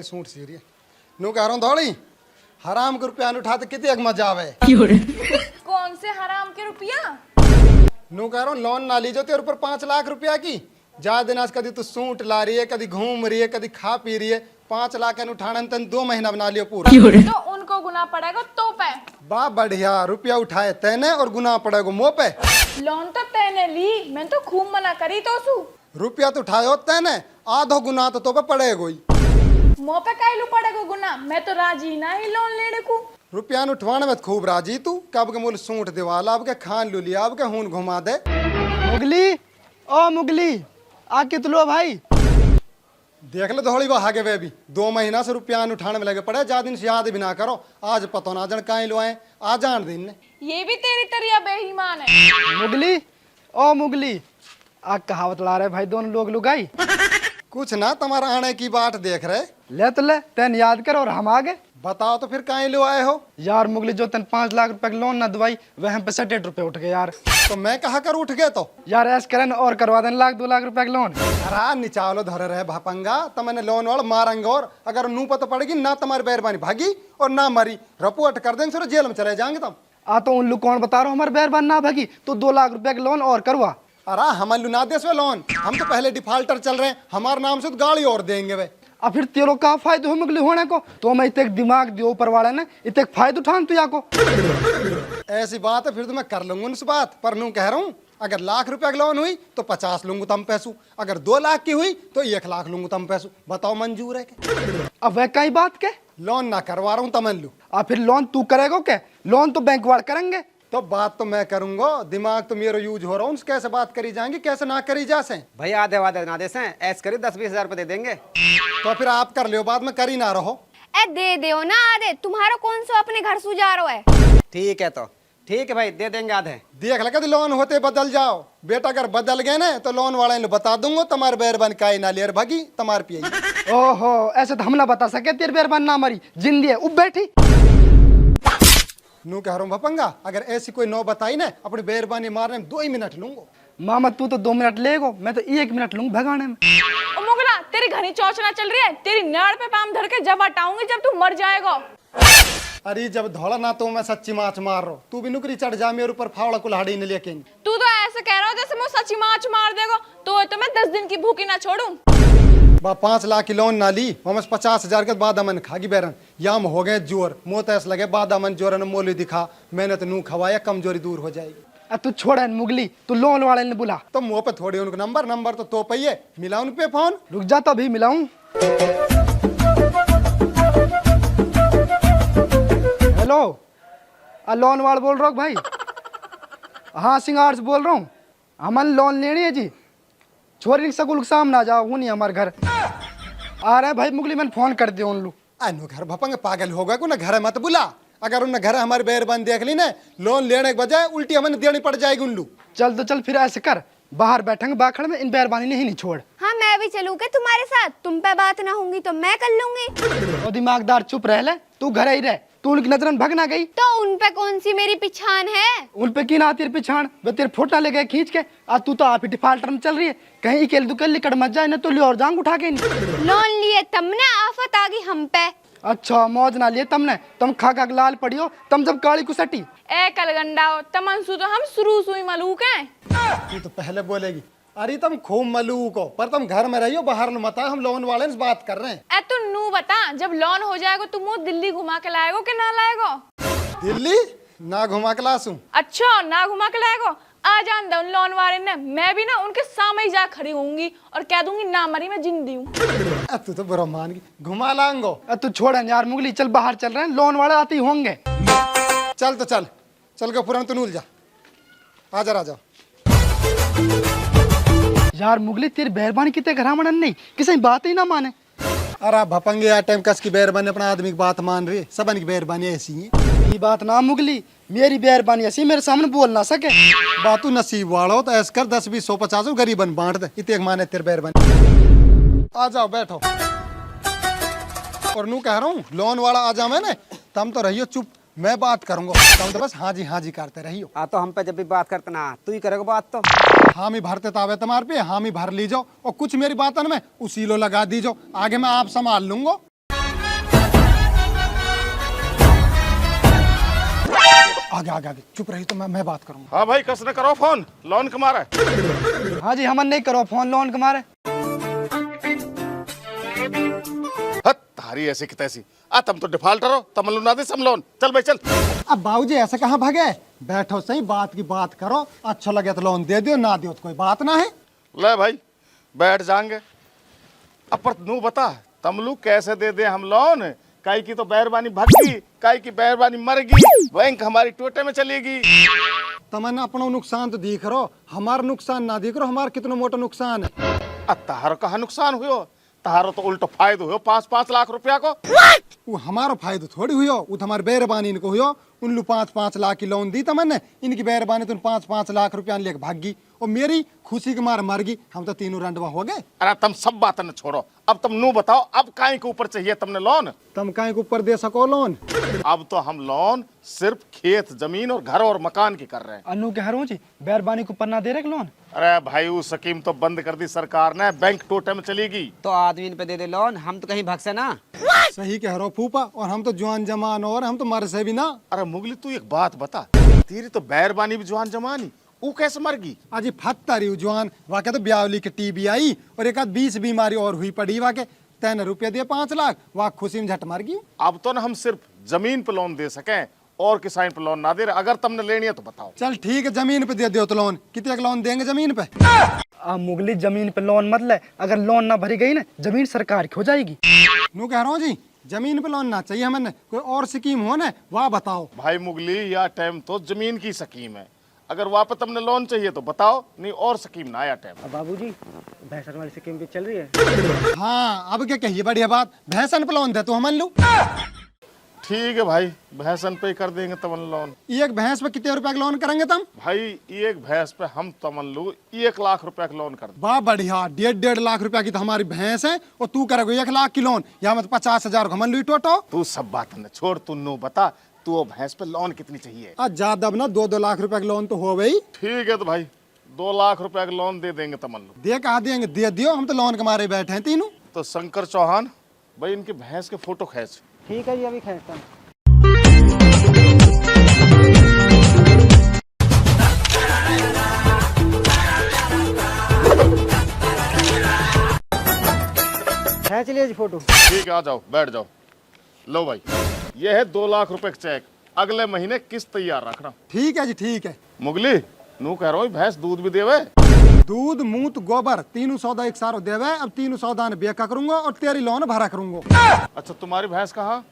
वाली सूट सी रही है। नू कह रहा हूँ दौड़ी हराम के रुपया उठाते कितने एक मजा आवे। कौन से हराम के रुपया? नू कह रहा हूँ लोन ना लीजो तेरे ऊपर 5 लाख रुपया की जा दिन आज कभी तू सूट ला रही है, कभी घूम रही है, कभी खा पी रही है। 5 लाख उठाना तन 2 महीना बना लियो पूरा। तो उनको गुना पड़ेगा तो पे। बा बढ़िया रुपया उठाए तैने और गुना पड़ेगा मुँह पे। लोन तो तैने ली, मैं तो खूब मना करी तो सू। रुपया तो उठाए तैने आधो गुना तो पे पड़ेगा ही। मुँह पे कायलू पड़ेगा गुना, मैं तो राजी ना ही लोन लेने को। रुपया उठवाने में खूब राजी तू कब के मूल सूट दिवाला अब के खान लू लिया अब के हून घुमा दे। मुगली ओ मुगली आ कितलो भाई देख ले थोड़ी वो आगे वे भी 2 महीना से रुपया उठाने में लगे पड़े। जा दिन से याद भी ना करो आज पतो ना जन कहीं लो आए आ जान दिन ने। ये भी तेरी तरिया बेईमान है। मुगली ओ मुगली आ कहावत ला रहे भाई दोनों लोग लुगाई। कुछ ना तुम्हारा आने की बात देख रहे। ले तो ले तेन याद कर और हम आगे बताओ तो फिर कहीं लो आए हो। यार मुगली जो तेन 5 लाख रुपए का लोन ना दवाई वह हम पे 67 रुपए उठ गए यार। तो मैं कहा कर उठ गए तो यार ऐस करें और करवा दें 1-2 लाख रुपए का लोन। अरे निचावलो धरे रहे भापंगा तो मैंने लोन वाला मारेंगे और अगर नू पता पड़ेगी ना तुम्हारी बेरबानी भागी और ना मरी रपोट कर देंगे फिर जेल में चले जाएंगे तुम। तो उन लोग कौन बता रहा हूँ हमारे बेरबान ना भागी तो 2 लाख रुपए का लोन और करवा। अरे हम ना दे लोन हम तो पहले डिफॉल्टर चल रहे हैं हमारे नाम से तो गाड़ी और देंगे वे। अब फिर तेरो का फायदा हो मुगली होने को तो मैं इतने दिमाग दियो ऊपर वाले ने इतने फायदा उठान तू या को। ऐसी बात है फिर तो मैं कर लूंगा उस बात पर नू कह रहा हूँ अगर लाख रुपया की लोन हुई तो 50 लूंगा तम पैसू अगर 2 लाख की हुई तो 1 लाख लूंगा तम पैसू। बताओ मंजूर है क्या? अब वह कई बात के लोन ना करवा रहा हूँ तमन लू। अब फिर लोन तू करेगा क्या? लोन तो बैंक वाले करेंगे। तो बात तो मैं करूंगा दिमाग तो मेरा यूज हो रहा हूँ कैसे बात करी जाएंगी कैसे ना करी जा से। भाई आधे वादे ना दे से ऐस करी 10-20 हजार रुपए दे देंगे। तो फिर आप कर लियो बाद में करी ना रहो। ए दे दो ना आधे तुम्हारा कौन सा अपने घर सुजारो है। ठीक है तो ठीक है भाई दे देंगे आधे। देख लगा लोन होते बदल जाओ बेटा अगर बदल गए ना तो लोन वाले ने बता दूंगा तुम्हारे बेरबान काई ना लियर भागी तुम्हारे पिए। ओहो ऐसे तो हम ना बता सके तेरे बेरबान ना मरी जिंदी है उब बैठी। नू कह रहा हूँ भपंगा अगर ऐसी कोई नो बताई ना अपनी बेरबानी मारने में 2 ही मिनट लूंगा। मामा तू तो 2 मिनट लेगो मैं तो 1 मिनट लूंगा भगाने में। ओ मुगला तेरी घनी चौचना चल रही है, तेरी नाड़ पे पाम धर के जब हटाऊंगी जब तू मर जाएगा। अरे जब धौला ना तो मैं सच्ची माच मार रहा तू भी नुकरी चढ़ जा मेरे ऊपर फावड़ा कुल्हाड़ी ने लेके। तू तो ऐसे कह रहा हो जैसे मैं सच्ची माच मार देगा तो मैं 10 दिन की भूखी ना छोड़ूं। 5 लाख की लोन ना ली हम 50,000 के बाद अमन खागी बैरन याम हो गए जोर मोत ऐसा लगे बाद अमन जोर ने मोली दिखा मैंने तो नू खवाया कमजोरी दूर हो जाएगी। तू छोड़ मुगली तू लोन वाले ने बुला तो मुँह पे थोड़ी उनको नंबर तो पहिए मिला उन पे फोन। रुक जा तो अभी मिलाऊं। हेलो लोन वाले बोल रहा हूँ भाई। हाँ सिंगार से बोल रहा हूँ हमन लोन लेनी है जी। छोरी स्कूल के सामने आ जाओ नहीं हमारे घर आ रहे भाई मुगली मैंने फोन कर दिया उन लोग। अनु घर भपंग पागल होगा को ना घर मत बुला अगर उन घर हमारे बेरबान देख ली ना लोन लेने के बजाय उल्टी हमें देनी पड़ जाएगी उन लोग। चल तो चल फिर ऐसे कर बाहर बैठेंगे बाखड़ में इन बेरबानी नहीं नहीं छोड़। हाँ मैं भी चलूँ क्या तुम्हारे साथ? तुम पे बात ना होंगी तो मैं कर लूंगी। और दिमागदार चुप रह ले तू घर ही रह तू उनकी नजर में भग ना गई तो उन पे कौन सी मेरी पिछान है? उन पे की ना तेरे पिछाण वे तेरे फोटा ले गए खींच के आज तू तो आप ही डिफाल्टर में चल रही है कहीं इकेल दुकेल लिकड़ मत जाए ना तो ले और जांग उठा के नहीं। लोन लिए तुमने आफत आ गई हम पे। अच्छा मौज ना लिए तुमने तुम खा खा के लाल पड़ी हो तुम जब काली कुसटी। ए कलगंडा हो तमनसू तो हम शुरू सुई मलूक हैं। तू तो पहले बोलेगी अरे तुम खूब मलूक हो पर तुम घर में रहियो बाहर न मत हम लोन वाले से बात कर रहे हैं। ए तू नू बता जब लोन हो जाएगा तू मुझे दिल्ली घुमा के लाएगो कि ना लाएगो? दिल्ली ना घुमा के लासूं। अच्छा ना घुमा के लाएगो आ जान दो उन लोन वाले ने मैं भी ना उनके सामने ही जा खड़ी होंगी और कह दूंगी ना मरी मैं जिंदी हूँ। तू तो बुरा मान गई घुमा लांगो। तू छोड़ यार मुगली चल बाहर चल रहे हैं लोन वाले आते ही होंगे। चल तो चल के पुरान तो नूल जा आजा राजा। यार मुगली तेरी बेरबानी कितने घर मनन नहीं किसी बात ही ना माने। अरे भपंगे यार टाइम कस की बेरबानी अपना आदमी की बात मान रही है सबन की बेरबानी ऐसी है। ये बात ना मुगली मेरी बेरबानी ऐसी मेरे सामने बोल ना सके। बातू नसीब वाला हो तो ऐसा कर 10 20 100 50 गरीबन बांट दे इतने माने तेरे बेरबानी। आ जाओ बैठो और नू कह रहा हूँ लोन वाला आ जाओ मैंने तुम तो रहियो चुप मैं बात करूंगा तुम तो बस हाँ जी करते रहियो। तो हम पे जब भी बात करते ना तू ही करेगा बात तो हामी भरते तावे तुम्हारे पे हामी भर लीजो और कुछ मेरी बात में उसी लो लगा दीजो आगे मैं आप संभाल लूंगा। आगे आगे आगे चुप रही तो मैं बात करूंगा। हाँ भाई, कसने करो फोन, लोन कमा रहा है। हाँ जी, हमन नहीं करो फोन लोन के मारे। हत तारी ऐसी की तैसी। तुम तो डिफॉल्टर हो, तम ना दे सम लोन। चल भाई चल। अब बाबूजी ऐसे कहाँ भागे, बैठो सही, बात की बात करो, अच्छा लगे तो लोन दे दियो, ना दियो तो कोई बात ना है। ले भाई बैठ जाएंगे। अब पर नू बता तमलू कैसे दे दे हम लोन? काई की तो मेहरबानी भगी, काई की मेहरबानी मर गई, बैंक हमारी टोटे में चलेगी। तमन अपनो नुकसान तो दिख रहो, हमारा नुकसान ना दिख रहो, हमारा कितना मोटा नुकसान है। तारो कहा नुकसान हुयो, तारो तो उल्टो फायदो हुयो 5-5 लाख रुपया को। वो हमारो फायदो थोड़ी हुयो, वो तो हमारे बेरबानी इनको हुयो। उन 5-5 लाख की लोन दी तमने, इनकी बेरबानी तो 5-5 लाख रुपया लेके भागी और मेरी खुशी के मार मर गई। हम तो तीनों रंडवा हो गए। अरे तुम सब बात न छोड़ो, अब तुम नू बताओ अब काई के ऊपर चाहिए तुमने लोन? तुम काहे के ऊपर दे सको लोन? अब तो हम लोन सिर्फ खेत जमीन और घर और मकान की कर रहे हैं। अनु के हरू जी बेरबानी को पन्ना दे रहे लोन। अरे भाई वो स्कीम तो बंद कर दी सरकार ने, बैंक टोटे में चलेगी। तो आदमी पे दे दे लोन, हम तो कहीं भगसे ना। सही कह रहे हो फूफा, और हम तो जवान जमान और हम तो मर से भी ना। अरे मुगली तू एक बात बता, तेरी तो बैरबानी भी जवान जमानी, वो कैसे मर गई? आज फत्तारी जवान वाके तो ब्यावली के टीबी आई और एक 20 बीमारी और हुई पड़ी वाके, 3 रुपया दिए 5 लाख, वहाँ खुशी में झट मर गई। अब तो ना हम सिर्फ जमीन पे लोन दे सके और किसान पे लोन ना दे रहे। अगर तुमने लेनी है तो बताओ। चल ठीक है, जमीन पे दे दियो तो लोन। कितने का लोन देंगे जमीन पे? मुगली जमीन पे लोन मत ले, अगर लोन ना भरी गई ना जमीन सरकार की हो जाएगी। नू कह रहा हूँ जी, जमीन पे लोन ना चाहिए हमें, कोई और स्कीम हो ना वह बताओ। भाई मुगली या टाइम तो जमीन की स्कीम है, अगर वहाँ पे तुमने लोन चाहिए तो बताओ, नहीं और स्कीम ना आया टाइम। बाबूजी भैंसन वाली स्कीम भी चल रही है। हाँ अब क्या कहिए, बढ़िया बात, भैंसन पे लोन दे तो हम लू। ठीक है भाई, भैंसन पे कर देंगे तमन लोन। एक भैंस पे कितने रुपया का लोन करेंगे तुम? भाई एक भैंस पे हम तमन लू 1 लाख रुपया का लोन कर दे। वाह बढ़िया, 1.5 लाख रुपया की तो हमारी भैंस है और तू करेगा 1 लाख की लोन, या मत 50,000 घमन लू टोटो। तू सब बात न छोड़, तू नो बता तू वो भैंस पे लोन कितनी चाहिए? आज ज्यादा ना 2-2 लाख रुपया का लोन तो हो गई। ठीक है तो भाई 2 लाख रुपया का लोन दे देंगे तमन लू। दे कहा देंगे, दे दियो, हम तो लोन के मारे बैठे हैं तीनों। तो शंकर चौहान भाई इनकी भैंस के फोटो खींच। ठीक है जी, अभी खींचता हूँ। खींच लिया जी फोटो। ठीक है आ जाओ बैठ जाओ। लो भाई ये है 2 लाख रुपए का चेक, अगले महीने किस्त तैयार रखना। ठीक है जी ठीक है। मुगली नू कह रहा हूँ भैंस दूध भी देवे? दूध मूत गोबर तीनों सौदा एक सारो देवे। अब तीनों सौदा ने बेका करूंगा और तेरी लोन भरा करूंगा। अच्छा तुम्हारी भैंस कहाँ?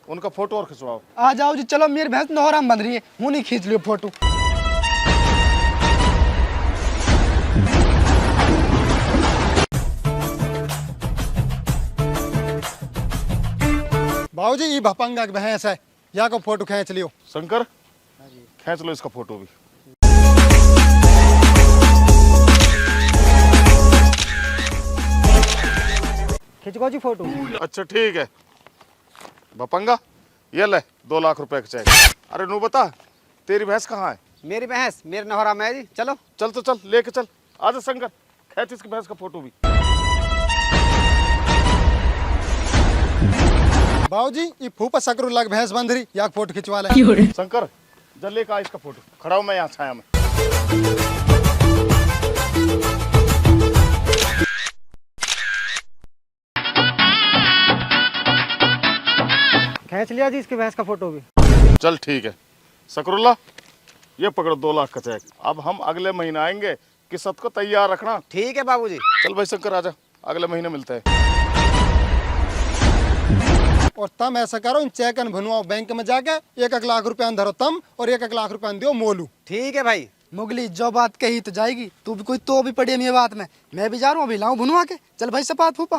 उनका फोटो और खिंचवाओ। आ जाओ जी, चलो मेरी भैंस नोहरा में बंध रही है, मुँह नहीं खींच लियो फोटो। बाबूजी ये भपंगा की भैंस है, या को फोटो खींच लियो। शंकर खींच लो इसका फोटो भी। खिंचवाओ जी फोटो। अच्छा ठीक है भपंगा, ये ले 2 लाख रुपए का चेक। अरे नू बता तेरी भैंस कहाँ है? मेरी भैंस मेरे नहरा में है जी। चलो चल तो चल लेके चल, आजा शंकर खींच इसकी भैंस का फोटो भी। बाबूजी ये फूफा सकरू लग भैंस बंध रही, या फोटो खिंचवा ले। शंकर जल लेकर आ इसका फोटो, खड़ा हूं मैं यहाँ छाया में। खींच लिया जी इसकी भैंस का फोटो भी। चल ठीक है सकरुल्ला, ये पकड़ो 2 लाख का चेक। अब हम अगले महीने आएंगे, किस्त को तैयार रखना। ठीक है बाबूजी। चल भाई शंकर आजा, अगले महीने मिलते हैं। और तम ऐसा करो, इन चेकन भनवाओ बैंक में जाके, 1-1 लाख रुपया धरो तम और 1-1 लाख रुपया दियो मोलू। ठीक है भाई। मुगली जो बात कही तो जाएगी, तू भी कोई तो भी पड़ी है बात में। मैं भी जा रहा हूँ, अभी लाऊं भुनवा के। चल भाई सपात फूफा।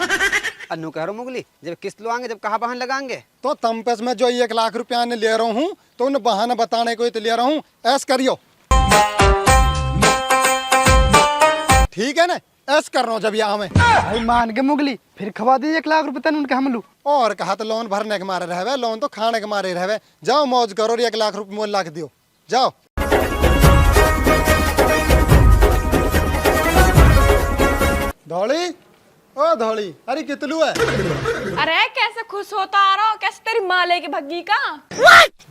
अन्नू कह रहा हूँ मुगली, जब किस्त लुआएंगे जब कहाँ बहन लगाएंगे? तो तम पे मैं जो 1 लाख रुपया ने ले रहा हूँ तो उन बहाना बताने को ही तो ले रहा हूँ। ऐस करियो, ठीक है ना? ऐस कर रहा हूँ जब यहाँ में। भाई मान के मुगली, फिर खवा दी 1 लाख रुपए तन उनके हम लू। और कहा तो लोन भरने के मारे रहवे, लोन तो खाने के मारे रहवे। जाओ मौज करो, 1 लाख रुपये मोल लाख दियो, जाओ। धौली ओ धौली, अरे कितलू है? अरे कैसे खुश होता आ रहा हो, कैसे तेरी माँ लेके भगी का।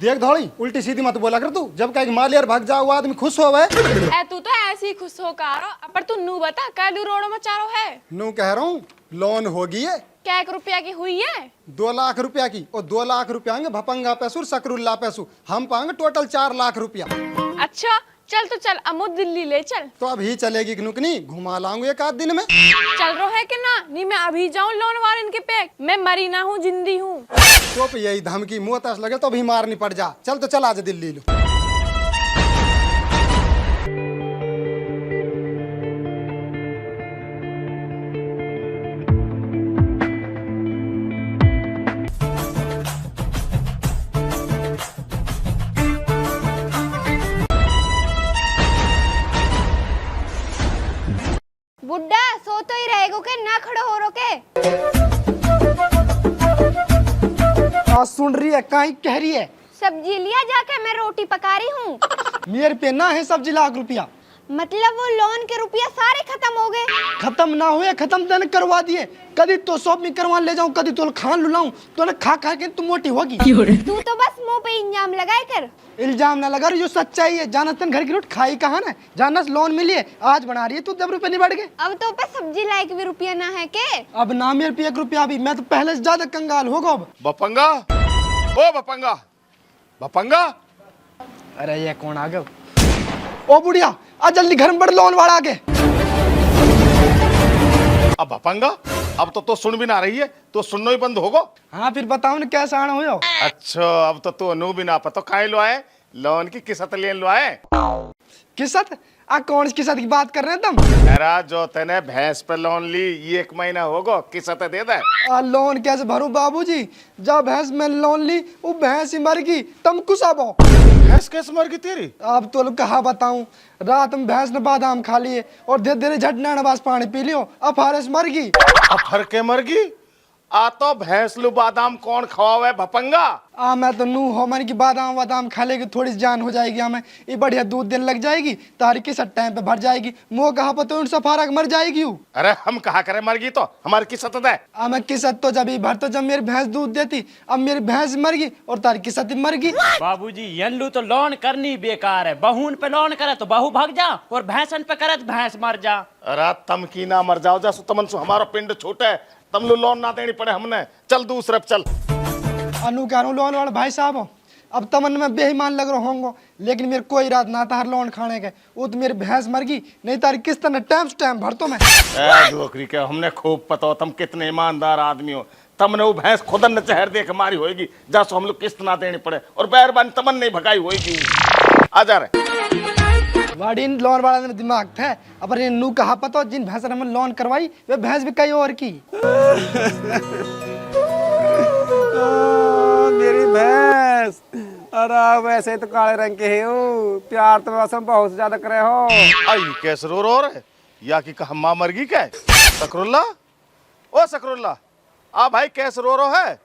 देख धौड़ी उल्टी सीधी मत बोला कर तू, जब कहीं माल यार भाग जाओ आदमी खुश हो वै। ए तू तो ऐसे ही खुश हो का आ रहा, पर तू नू बता कालू रोड में चारो है। नू कह रहा हूँ लोन होगी है क्या 1 रुपया की हुई है? 2 लाख रुपया की, और 2 लाख रुपया आएंगे भपंगा पैसू सकरुल्ला पैसू, हम पाएंगे टोटल 4 लाख रुपया। अच्छा चल तो चल, अमो दिल्ली ले चल। तो अभी चलेगी कि नुकनी, घुमा लाऊंगे एक आध दिन में। चल रहा है कि ना? नहीं मैं अभी जाऊं लोन वाले इनके पे, मैं मरी ना हूँ जिंदी हूँ। तो पे यही धमकी मुँह तस लगे तो भी मारनी पड़ जा। चल तो चल आज दिल्ली लो। बुड्ढा सो तो ही रहेगो के ना खड़ो हो रोके। सुन रही है कहीं कह रही है सब्जी लिया जाके, मैं रोटी पका रही हूँ। मेरे पे ना है सब्जी लाख रुपया। मतलब वो लोन के रुपया सारे खत्म हो गए? खत्म ना हुए, खत्म तो करवा दिए। कभी तो शॉपिंग करवा ले जाऊं, कभी तो खान लुलाऊं, तो ना खा खा के तुम मोटी होगी। तू तो बस मुंह पे इल्जाम लगाए कर। इल्जाम ना लगा, जो सच्चाई है। जानतन घर की रोट खाई कहाँ ना, जानस लोन मिली है आज बना रही है, तू 10 रुपए नहीं बढ़ गए। अब तो पे सब्जी लायक भी रुपया ना है के? अब ना मेरे पे 1 रुपया भी, मैं तो पहले से ज्यादा कंगाल होगा अब। बपंगा, ओ बपंगा, बपंगा। अरे ये कौन आ गया? ओ बुढ़िया आ जल्दी घर में बड़ लोन वाला आगे। अब बपंगा, अब तो सुन भी ना रही है, तो सुनना ही बंद होगो। हाँ फिर बताओ ना कैसा आना हो। अच्छा अब तो अनु भी ना पता काहे लो आए, लोन की किस्त लेन लो आए। किस्त? आ कौन सी किस्त की बात कर रहे हैं तुम? अरे जो तने भैंस पे लोन ली ये 1 महीना होगो, किस्त दे दे। लोन कैसे भरूं बाबूजी? जब भैंस में लोन ली वो भैंस ही मर गई, तुम कुसाबो। भैंस कैसे मर गई तेरी? अब तो कहा बताऊं, रात में भैंस ने बादाम खा लिए और धीरे धीरे झटना नवाज पानी पी लियो, अब फारस मर गई। अब फर के मर गई? आ तो भैंस लू बादाम कौन खवावे भपंगा? मैं तो नू हो मन की बादाम वादाम खा लेगी, थोड़ी सी जान हो जाएगी हमें, ये बढ़िया दूध देने लग जाएगी, तारी किस्त टाइम पे भर जाएगी। मुँह कहा पता उन सफारा मर जाएगी। अरे हम कहा करे मर गई तो हमारी किस्त दे। मैं किस्त तो जब ही भर, तो जब मेरी भैंस दूध देती, अब मेरी भैंस मर गई और तारी किस्त ही मर गई। बाबूजी यल्लू तो लोन करनी बेकार है, बहून पे लोन करे तो बहू भाग जा, और भैंसन पे करे तो भैंस मर जा। अरे तम की ना मर जाओ, जैसे तमन सु हमारा पिंड छोटा है, तम लो लोन ना देनी पड़े हमने। चल दूसरे पे चल। अनु कह रहा हूँ लोन वाले भाई साहब हो, अब तमन में बेईमान लग रहा होंगे, लेकिन मेरे कोई इराद ना था हर लोन खाने के। वो तो मेरी भैंस मर गई, नहीं तारी किस्त ने टाइम से टाइम भर तो मैं। डोकरी के हमने खूब पता हो तुम कितने ईमानदार आदमी हो। तमने वो भैंस खुदन न चहर दे के मारी होगी, जैसे हम लोग किस्त ना देनी पड़े, और बैरबानी तमन नहीं भगाई होगी। आ जा रहे वाड़ी लोन वाला ने दिमाग था, अब ये नू कहा पता जिन भैंस ने हमने लोन करवाई वे भैंस भी कई और की। मेरी भैंस, अरे वैसे तो काले रंग के हो, प्यार तो वैसे बहुत ज्यादा करे हो। आई कैसे रो रहे या कि कहा माँ मर गई क्या? सकरुल्ला, ओ सकरुल्ला, आ भाई कैसे रो है?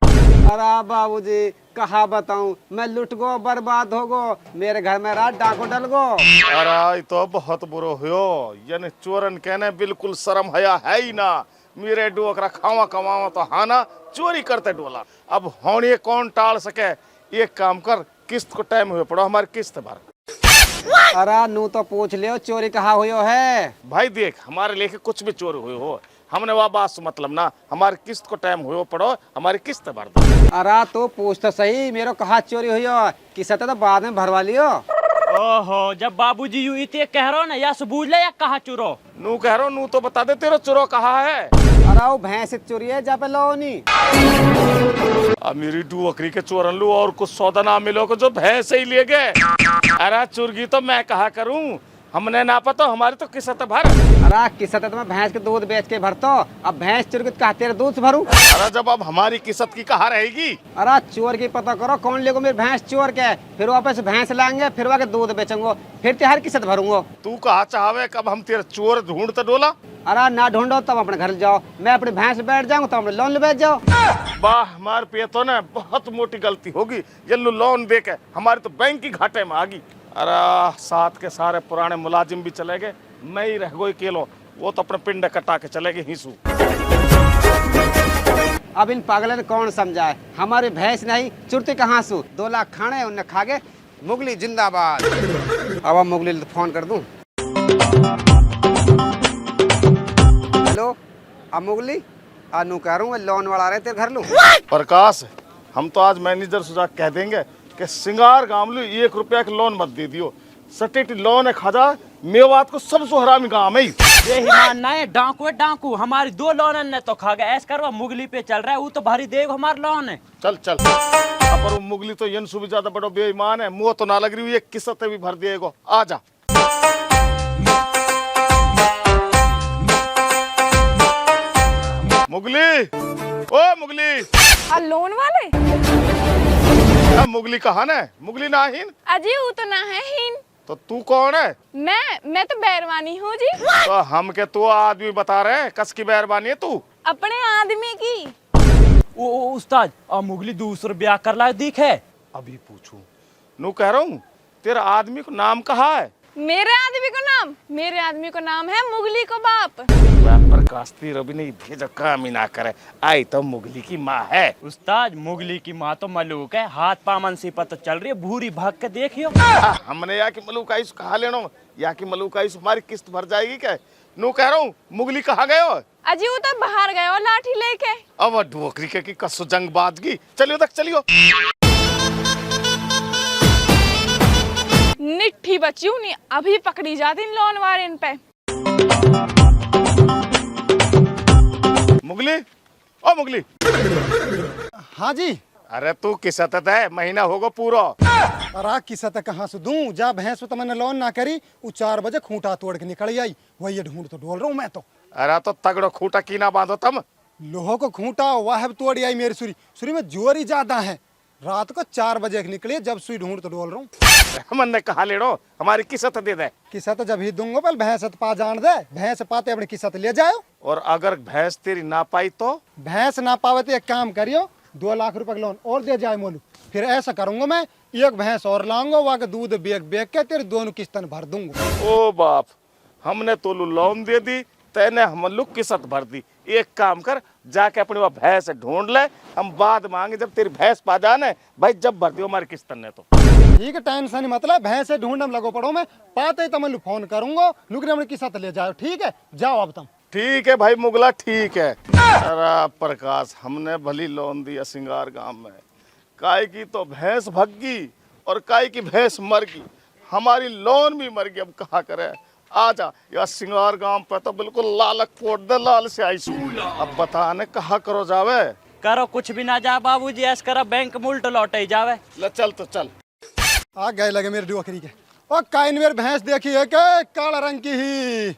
अरे बाबूजी कहा बताऊं, मैं लुट गो बर्बाद हो गो, मेरे घर में रात डाको डल गो। अरे तो बहुत बुरो हो, यानी चोरन कहने बिल्कुल शर्म हया है ही ना। मेरे डोकरा खावा कमावा तो हाना चोरी करते डोला। अब होने कौन टाल सके? एक काम कर, किस्त को टाइम हुए पड़ो, हमारी किस्त भर। अरे नू तो पूछ लियो चोरी कहा हुई है। भाई देख हमारे लेके कुछ भी चोरी हुई हो, हमने वह बात से मतलब ना, हमारी किस्त को टाइम हुए पड़ो, हमारी किस्त भर दो। अरे तो पूछ तो सही, मेरे कहा चोरी हुई हो, किस्त तो बाद में भरवा लियो। ओहो जब बाबूजी यूं इतने कह रहे हो ना, या सबूझ ले या कहा चुरो। नू कह रहा नू तो बता दे तेरा चोरो कहा है। अरे वो भैंस चोरी है जा पे लोनी। अब मेरी डुअकरी के चोरन लू और कुछ सौदा ना मिलो को जो भैंस ही ले गए। अरे चुरगी तो मैं कहा करूं, हमने ना पता, हमारी तो किस्त भर। अरे किस्त तो मैं भैंस के दूध बेच के भरतो, अब भैंस चोर के कहा तेरे दूध से भरूं। अरे जब अब हमारी किस्त की कहा रहेगी? अरे चोर की पता करो कौन लेगो मेरी भैंस चोर के, फिर वापस भैंस लाएंगे, फिर वहाँ के दूध बेचेंगे, फिर तेहर किस्त भरूंगा। तू कहा चाहवे कब हम तेरे चोर ढूंढते डोला? अरे ना ढूंढो तब अपने घर जाओ, मैं अपनी भैंस बैठ जाऊंगा तो अपने लोन ले बैठ जाओ। वाह हमारे पे तो ना बहुत मोटी गलती होगी, ये लो लोन दे के हमारी तो बैंक की घाटे में आ गई। अरे साथ के सारे पुराने मुलाजिम भी चले गए, मैं ही रह गई अकेलो, वो तो अपने पिंड कटा के चले गए हिसू। अब इन पागलन कौन समझाए, हमारी भैंस नहीं चुरती कहाँ सू, 2 लाख खाने उनने खा गए। मुगली जिंदाबाद। अब मुगली तो फोन कर दूं। हेलो अब मुगली अनु कह रहा हूँ लोन वाला रहे तेरे घर लूं। प्रकाश, हम तो आज मैनेजर सुजा कह देंगे कि सिंगार गामलू 1 रुपया के लोन मत दे दियो। सटेट लोन 1000 मेवात को सबसे हरामी गाँव है। ये ही मानना है, डाकू है डाकू। हमारी 2 लोन ने तो खा गए। ऐसा करवा मुगली पे चल रहा है, वो तो भरी देव हमारा लोन है। चल चल, पर वो मुगली तो यनसु भी ज्यादा बड़ो बेईमान है। मुंह तो ना लग रही हुई, एक किस्सा भी भर दिएगो। आ जा मुगली, ओ मुगली। लोन वाले मुगली कहाँ है? मुगली ना हिन अजी वो तो ना है हीन। तो तू कौन है? मैं तो बैरवानी हूँ जी। तो हम के तू आदमी बता रहे हैं, कस की मेहरबानी है तू? अपने आदमी की। ओ उस्ताद, अब मुगली दूसरा ब्याह कर ला दिख है। अभी पूछूं नू कह रहा हूँ, तेरा आदमी को नाम कहा है? मेरे आदमी को नाम है मुगली को बाप। प्रकाश तेरा भी नहीं भेजा, काम ही ना करे। आई तो मुगली की माँ है। उस्ताद मुगली की माँ तो मलूक है, हाथ पामन सी पता चल रही है, भूरी भाग के देखियो। हमने या की मलूक आइस कहा लेना, या की मलूक आइस हमारी किस्त भर जाएगी क्या? नू कह रहा हूँ मुगली कहाँ गए हो? अजी वो तो बाहर गए हो लाठी लेके। अब डोकरी के की कसो जंग बाजगी। चलियो तक चलियो। निट्ठी बच्ची हूँ नहीं, अभी पकड़ी जाती इन लोन वाले इन पे। मुगली, ओ मुगली। हाँ जी। अरे तू किसत है, महीना होगा पूरा। अरे किसत कहाँ से दूं? जा भैंस तो मैंने लोन ना करी, वो 4 बजे खूंटा तोड़ के निकल आई। वही ढूंढ तो ढोल रहा हूँ मैं तो। अरे तो तगड़ो खूंटा की ना बांधो तम। लोहो को खूंटा वाह तोड़ आई मेरी सुरी में जोर ही ज्यादा है। रात को 4 बजे निकली, जब सुई ढूंढ तो डोल रहा हूँ। हमने कहा लेड़ो, हमारी किसत दे दे। किसत जब ही दूंगा, पहले भैंस पा जान दे, भैंस पाते अपनी किसत ले जाओ। और अगर भैंस तेरी ना पाई तो? भैंस ना पावे तो एक काम करियो, 2 लाख रुपए का लोन और दे जाए मोलू। फिर ऐसा करूंगा मैं, एक भैंस और लाऊंगा, वहां का दूध बेच के तेरे दोनों किस्तन भर दूंगा। ओ बाप, हमने तो लोन दे दी, तेने हम लोग किसत भर दी। एक काम कर, जाके अपनी वह भैंस ढूंढ ले, हम बाद मांगे जब तेरी भैंस पा जाने भाई, जब भर दियो हमारी किस्तन ने तो। ठीक है, टेंशन नहीं, मतलब भैंस ढूंढने में लगो पड़ो। मैं पाते ही तमल्लू फोन करूंगा, नुकरे अपनी किसत ले जाओ। ठीक है, जाओ अब तुम। ठीक है भाई मुगला, ठीक है। अरे प्रकाश, हमने भली लोन दिया सिंगार गांव में, काय की तो भैंस भग्गी और काय की भैंस मर गई, हमारी लोन भी मर गई। अब कहा करे? आजा या सिंगार गांव पे तो बिल्कुल लालक फोड़ दे, लाल से आई। अब बताने कहा करो जावे। करो कुछ भी ना जा बाबूजी, ऐसा करो बैंक मुल्ट लौटे जावे। ले चल तो चल। आ गए लगे मेरे डोकरी के। और काइन मेरे भैंस देखी है के काला रंग की ही।